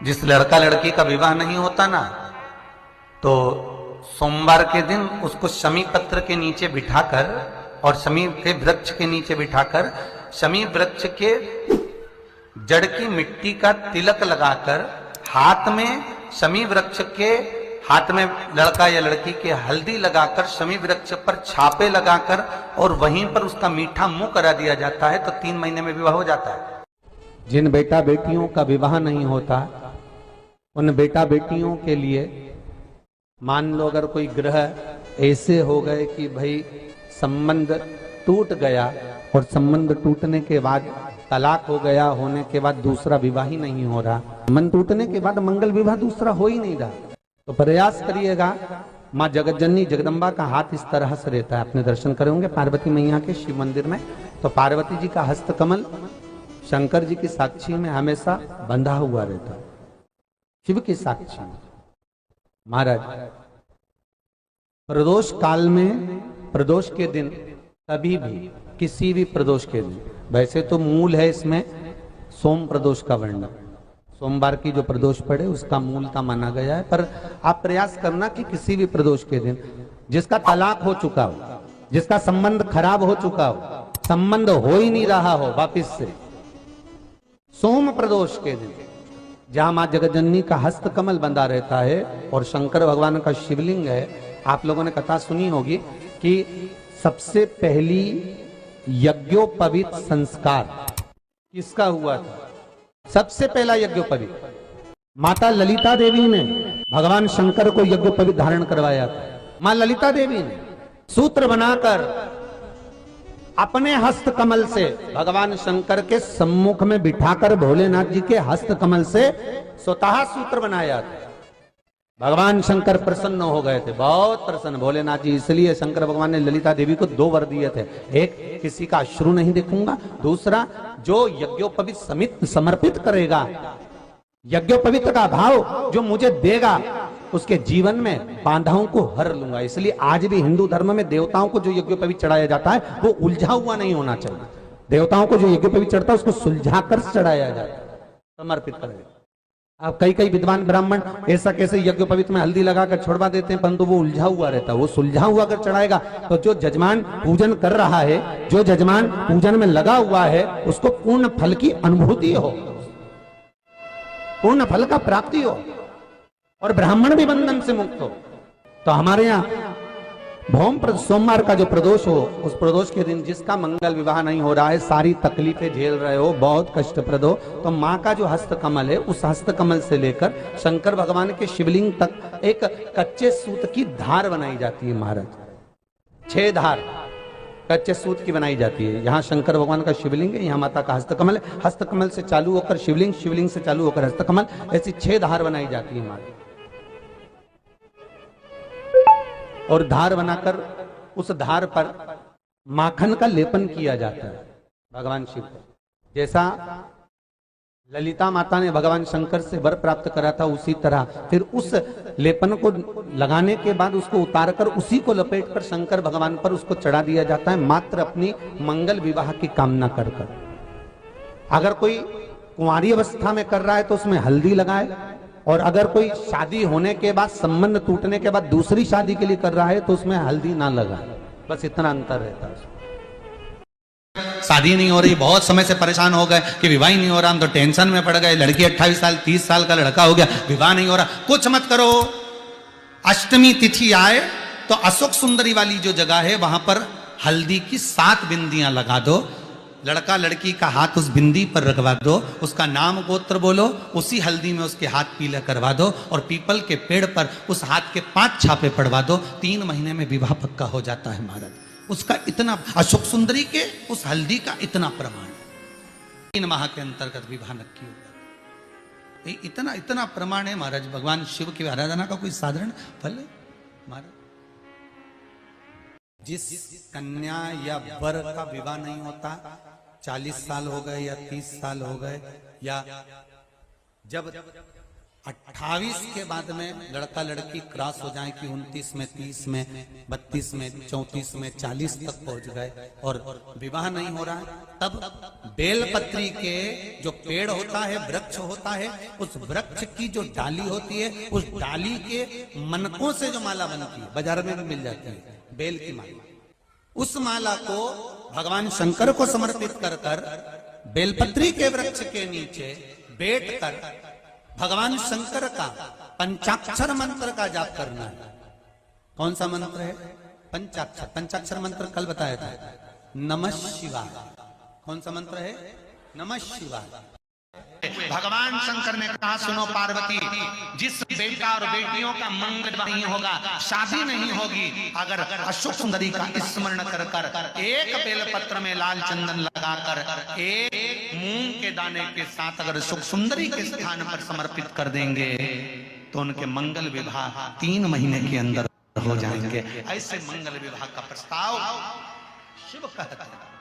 जिस लड़का लड़की का विवाह नहीं होता ना, तो सोमवार के दिन उसको शमी पत्र के नीचे बिठाकर और शमी के वृक्ष के नीचे बिठाकर शमी वृक्ष के जड़ की मिट्टी का तिलक लगाकर हाथ में शमी वृक्ष के हाथ में लड़का या लड़की के हल्दी लगाकर शमी वृक्ष पर छापे लगाकर और वहीं पर उसका मीठा मुंह करा दिया जाता है, तो 3 महीने में विवाह हो जाता है। जिन बेटा बेटियों का विवाह नहीं होता उन बेटा बेटियों के लिए मान लो अगर कोई ग्रह ऐसे हो गए कि भाई संबंध टूट गया और संबंध टूटने के बाद तलाक हो गया, होने के बाद दूसरा विवाह ही नहीं हो रहा, मन टूटने के बाद मंगल विवाह दूसरा हो ही नहीं रहा, तो प्रयास करिएगा। माँ जगतजननी जगदम्बा का हाथ इस तरह से रहता है, आपने दर्शन करे होंगे पार्वती मैया के शिव मंदिर में, तो पार्वती जी का हस्त कमल शंकर जी की साक्षी में हमेशा बंधा हुआ रहता है, शिव की साक्षी में। महाराज प्रदोष काल में, प्रदोष के दिन, कभी भी किसी भी प्रदोष के दिन, वैसे तो मूल है इसमें सोम प्रदोष का वर्णन, सोमवार की जो प्रदोष पड़े उसका मूलता माना गया है, पर आप प्रयास करना कि किसी भी प्रदोष के दिन जिसका तलाक हो चुका हो, जिसका संबंध खराब हो चुका हो, संबंध हो ही नहीं रहा हो वापिस से, सोम प्रदोष के दिन जहां मां जगतजननी का हस्त कमल बंधा रहता है और शंकर भगवान का शिवलिंग है। आप लोगों ने कथा सुनी होगी कि सबसे पहली यज्ञोपवीत संस्कार किसका हुआ था? सबसे पहला यज्ञोपवीत माता ललिता देवी ने भगवान शंकर को यज्ञोपवीत धारण करवाया था। मां ललिता देवी ने सूत्र बनाकर अपने हस्त कमल से भगवान शंकर के सम्मुख में बिठाकर भोलेनाथ जी के हस्त कमल से स्वतः सूत्र बनाया था। भगवान शंकर प्रसन्न हो गए थे, बहुत प्रसन्न भोलेनाथ जी, इसलिए शंकर भगवान ने ललिता देवी को 2 वर दिए थे, एक किसी का अश्रु नहीं देखूंगा, दूसरा जो यज्ञोपवीत समित समर्पित करेगा, यज्ञोपवीत का भाव जो मुझे देगा उसके जीवन में बाधाओं को हर लूंगा। इसलिए आज भी हिंदू धर्म में देवताओं को जो यज्ञोपवीत चढ़ाया जाता है वो उलझा हुआ नहीं होना चाहिए। देवताओं को जो यज्ञोपवीत चढ़ता है उसको सुलझा कर चढ़ाया जाता है, समर्पित करेगा। अब कई विद्वान ब्राह्मण ऐसा कैसे यज्ञोपवीत में हल्दी लगाकर छोड़वा देते हैं, परंतु वो उलझा हुआ रहता है, वो सुलझा हुआ अगर चढ़ाएगा तो जो जजमान पूजन कर रहा है, जो जजमान पूजन में लगा हुआ है, उसको पूर्ण फल की अनुभूति हो, पूर्ण फल का प्राप्ति हो और ब्राह्मण भी बंधन से मुक्त हो। तो हमारे यहाँ भौम सोमवार का जो प्रदोष हो, उस प्रदोष के दिन जिसका मंगल विवाह नहीं हो रहा है, सारी तकलीफें झेल रहे हो, बहुत कष्टप्रद हो, तो माँ का जो हस्त कमल है उस हस्त कमल से लेकर शंकर भगवान के शिवलिंग तक एक कच्चे सूत की धार बनाई जाती है। महाराज 6 धार कच्चे सूत की बनाई जाती है। यहाँ शंकर भगवान का शिवलिंग है, यहाँ माता का हस्तकमल है, हस्तकमल से चालू होकर शिवलिंग, शिवलिंग से चालू होकर हस्तकमल, ऐसी 6 धार बनाई जाती है महाराज। और धार बनाकर उस धार पर माखन का लेपन किया जाता है भगवान शिव को। जैसा ललिता माता ने भगवान शंकर से वर प्राप्त करा था, उसी तरह फिर उस लेपन को लगाने के बाद उसको उतारकर उसी को लपेटकर शंकर भगवान पर उसको चढ़ा दिया जाता है, मात्र अपनी मंगल विवाह की कामना कर कर। अगर कोई कुंवारी अवस्था में कर रहा है तो उसमें हल्दी लगाए, और अगर कोई शादी होने के बाद, संबंध टूटने के बाद दूसरी शादी के लिए कर रहा है तो उसमें हल्दी ना लगाए, बस इतना अंतर रहता है। शादी नहीं हो रही, बहुत समय से परेशान हो गए कि विवाह नहीं हो रहा, हम तो टेंशन में पड़ गए, लड़की 28 साल 30 साल का लड़का हो गया, विवाह नहीं हो रहा, कुछ मत करो। अष्टमी तिथि आए तो अशोक सुंदरी वाली जो जगह है वहां पर हल्दी की 7 बिंदियां लगा दो, लड़का लड़की का हाथ उस बिंदी पर रखवा दो, उसका नाम गोत्र बोलो, उसी हल्दी में उसके हाथ पीला करवा दो और पीपल के पेड़ पर उस हाथ के 5 छापे पड़वा दो, 3 महीने में विवाह पक्का हो जाता है महाराज। उसका इतना, अशोक सुंदरी के उस हल्दी का इतना प्रमाण, 3 माह के अंतर्गत विवाह नक्की हो जाता है। इतना इतना प्रमाण है महाराज। भगवान शिव की आराधना का कोई साधारण फल है महाराज। जिस कन्या या वर का विवाह नहीं होता, 40 साल हो गए या 30 साल हो गए, या जब 28 के बाद में लड़का लड़की क्रॉस हो जाए कि 29 में, 30 में, 32 में, 34 में, 40 तक पहुंच गए और विवाह नहीं हो रहा है, तब बेलपत्री के जो पेड़ होता है, वृक्ष होता है, उस वृक्ष की जो डाली होती है, उस डाली के मनकों से जो माला बनती है, बाजार में भी मिल जाती है बेल की माला, उस माला को भगवान शंकर को समर्पित कर कर बेलपत्री के वृक्ष के नीचे बैठकर भगवान शंकर का पंचाक्षर मंत्र का जाप करना है। कौन सा मंत्र है? पंचाक्षर। पंचाक्षर मंत्र कल बताया था, नमः शिवाय। कौन सा मंत्र है? नमः शिवाय। भगवान शंकर ने कहा, सुनो पार्वती, जिस बेटा और बेटियों का मंगल नहीं होगा, शादी नहीं होगी, अगर अशोक सुंदरी का स्मरण कर कर एक बेलपत्र में लाल चंदन लगाकर एक मूंग के दाने के साथ अगर सुख सुंदरी के स्थान पर समर्पित कर देंगे तो उनके मंगल विवाह 3 महीने के अंदर हो जाएंगे। ऐसे मंगल विवाह का प्रस्ताव शिव कहते हैं।